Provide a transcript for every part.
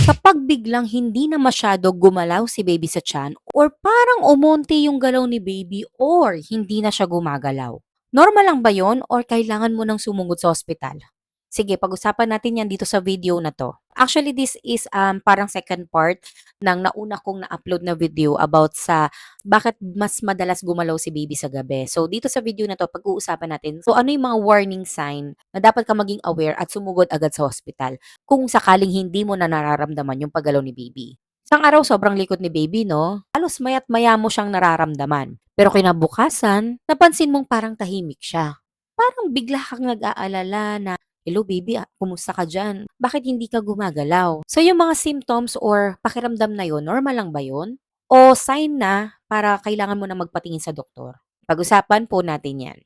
Kapag biglang hindi na masyado gumalaw si baby sa tiyan or parang umonti yung galaw ni baby or hindi na siya gumagalaw. Normal lang ba yon or kailangan mo nang sumugod sa ospital? Sige, pag-usapan natin yan dito sa video na to. Actually, this is parang second part ng nauna kong na-upload na video about sa bakit mas madalas gumalaw si baby sa gabi. So, dito sa video na to, pag-uusapan natin. So, ano yung mga warning sign na dapat ka maging aware at sumugod agad sa hospital kung sakaling hindi mo na nararamdaman yung paggalaw ni baby. Isang araw sobrang likot ni baby, no? Halos maya't maya mo siyang nararamdaman. Pero kinabukasan, napansin mong parang tahimik siya. Parang bigla kang nag-aalala na, "Hello baby, kumusta ka dyan? Bakit hindi ka gumagalaw?" So yung mga symptoms or pakiramdam na yun, normal lang ba yun? O sign na para kailangan mo na magpatingin sa doktor? Pag-usapan po natin yan.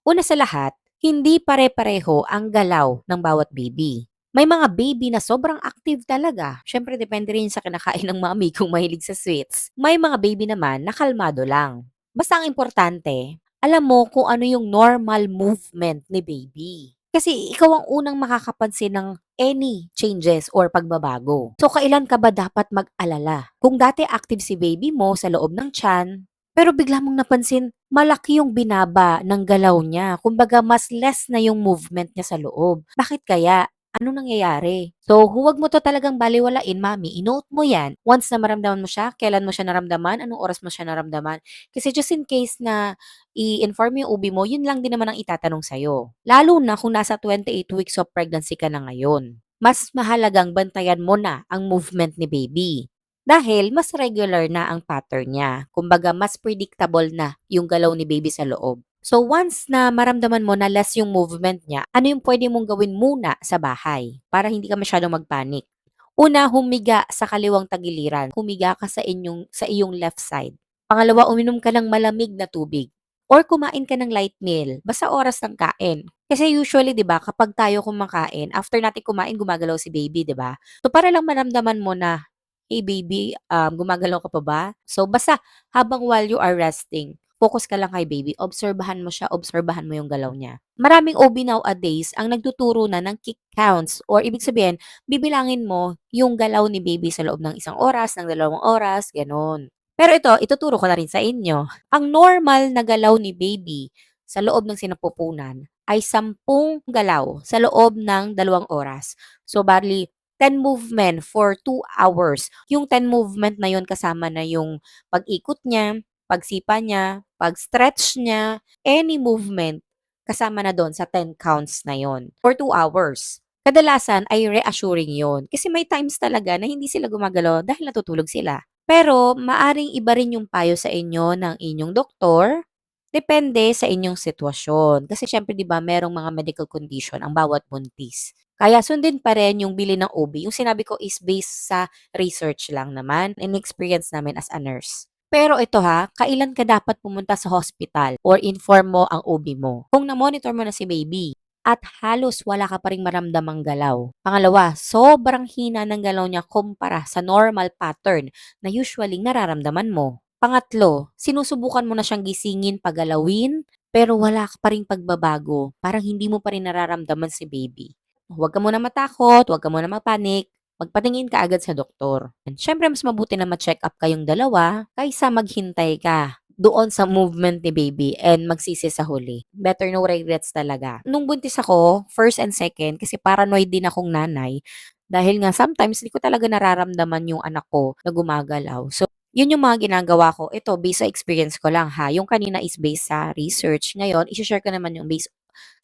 Una sa lahat, hindi pare-pareho ang galaw ng bawat baby. May mga baby na sobrang active talaga. Siyempre, depende rin sa kinakain ng mami kung mahilig sa sweets. May mga baby naman na kalmado lang. Basta ang importante, alam mo kung ano yung normal movement ni baby. Kasi ikaw ang unang makakapansin ng any changes or pagbabago. So, kailan ka ba dapat mag-alala? Kung dati active si baby mo sa loob ng tiyan, pero bigla mong napansin, malaki yung binaba ng galaw niya. Kumbaga, mas less na yung movement niya sa loob. Bakit kaya? Anong nangyayari? So, huwag mo to talagang baliwalain, mami. I-note mo yan. Once na maramdaman mo siya, kailan mo siya naramdaman, anong oras mo siya naramdaman. Kasi just in case na i-inform yung OB mo, yun lang din naman ang itatanong sa'yo. Lalo na kung nasa 28 weeks of pregnancy ka na ngayon. Mas mahalagang bantayan mo na ang movement ni baby. Dahil mas regular na ang pattern niya. Kumbaga, mas predictable na yung galaw ni baby sa loob. So once na maramdaman mo na less yung movement niya, ano yung pwede mong gawin muna sa bahay para hindi ka masyadong magpanic? Una, humiga sa kaliwang tagiliran. Humiga ka sa iyong left side. Pangalawa, uminom ka ng malamig na tubig. Or kumain ka ng light meal. Basta oras ng kain. Kasi usually, di ba, kapag tayo kumakain, after natin kumain, gumagalaw si baby, di ba? So para lang maramdaman mo na, "Hey baby, gumagalaw ka pa ba?" So basta habang while you are resting, focus ka lang kay baby, obserbahan mo siya, obserbahan mo yung galaw niya. Maraming OB nowadays ang nagtuturo na ng kick counts or ibig sabihin, bibilangin mo yung galaw ni baby sa loob ng 1 oras, ng 2 oras, gano'n. Pero ito, ituturo ko na rin sa inyo. Ang normal na galaw ni baby sa loob ng sinapupunan ay 10 galaw sa loob ng 2 oras. So, bali 10 movement for 2 hours. Yung 10 movement na yun kasama na yung pag-ikot niya, pagsipa niya, pag-stretch niya, any movement kasama na doon sa 10 counts na yon for 2 hours. Kadalasan ay reassuring yon kasi may times talaga na hindi sila gumagalaw dahil natutulog sila. Pero maaring iba rin yung payo sa inyo ng inyong doktor, depende sa inyong sitwasyon. Kasi siyempre 'di ba merong mga medical condition ang bawat buntis. Kaya sundin pa rin yung bilin ng OB. Yung sinabi ko is based sa research lang naman and experience namin as a nurse. Pero ito ha, kailan ka dapat pumunta sa hospital or inform mo ang OB mo? Kung na-monitor mo na si baby at halos wala ka pa ring maramdamang galaw. Pangalawa, sobrang hina ng galaw niya kumpara sa normal pattern na usually nararamdaman mo. Pangatlo, sinusubukan mo na siyang gisingin, pagalawin, pero wala ka pa ring pagbabago. Parang hindi mo pa rin nararamdaman si baby. Huwag ka muna matakot, huwag ka muna magpanik. Magpatingin ka agad sa doktor. And syempre, mas mabuti na ma-check up kayong dalawa kaysa maghintay ka doon sa movement ni baby and magsisi sa huli. Better no regrets talaga. Nung buntis ako, first and second, kasi paranoid din akong nanay, dahil nga sometimes hindi ko talaga nararamdaman yung anak ko na gumagalaw. So, yun yung mga ginagawa ko. Ito, based sa experience ko lang ha. Yung kanina is based sa research. Ngayon, isi-share ko naman yung based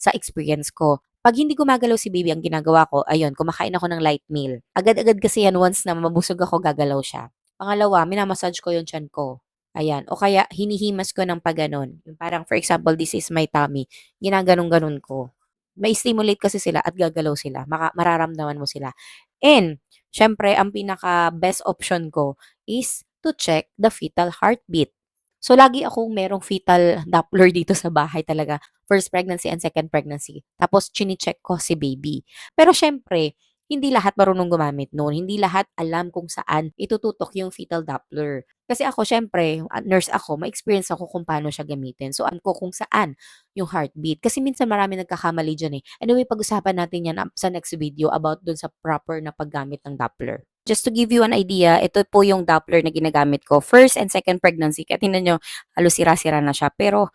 sa experience ko. 'Pag hindi gumagalaw si baby, ang ginagawa ko, ayun, kumakain ako ng light meal. Agad-agad kasi yan once na mabusog ako, gagalaw siya. Pangalawa, minamassage ko yung tiyan ko. Ayan. O kaya, hinihimas ko ng paganon. Yung parang, for example, this is my tummy. Ginaganon-ganon ko. May-stimulate kasi sila at gagalaw sila. Mararamdaman mo sila. And, syempre, ang pinaka-best option ko is to check the fetal heartbeat. So, lagi akong merong fetal Doppler dito sa bahay talaga. First pregnancy and second pregnancy. Tapos, chine-check ko si baby. Pero syempre, hindi lahat marunong gumamit noon. Hindi lahat alam kung saan itututok yung fetal Doppler. Kasi ako, syempre, nurse ako, ma-experience ako kung paano siya gamitin. So, alam ko kung saan yung heartbeat. Kasi minsan marami nagkakamali dyan eh. Anyway, pag-usapan natin yan sa next video about dun sa proper na paggamit ng Doppler. Just to give you an idea, ito po yung Doppler na ginagamit ko, first and second pregnancy. Kaya tingnan niyo, halos sira-sira na siya. Pero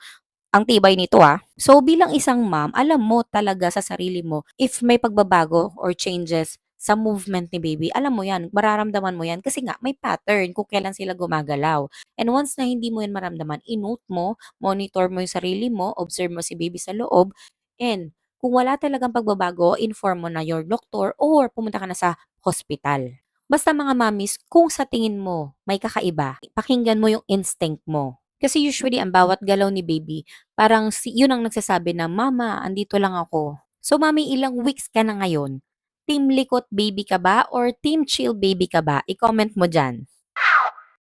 ang tibay nito, So bilang isang mom, alam mo talaga sa sarili mo if may pagbabago or changes sa movement ni baby, alam mo 'yan, mararamdaman mo 'yan kasi nga may pattern kung kailan sila gumagalaw. And once na hindi mo 'yan maramdaman, i-note mo, monitor mo yung sarili mo, observe mo si baby sa loob, and kung wala talagang pagbabago, inform mo na your doctor or pumunta ka na sa hospital. Basta mga mommies, kung sa tingin mo may kakaiba, pakinggan mo yung instinct mo. Kasi usually ang bawat galaw ni baby, parang yun ang nagsasabi na, "Mama, andito lang ako." So mommy, ilang weeks ka na ngayon? Team likot baby ka ba or team chill baby ka ba? I-comment mo diyan.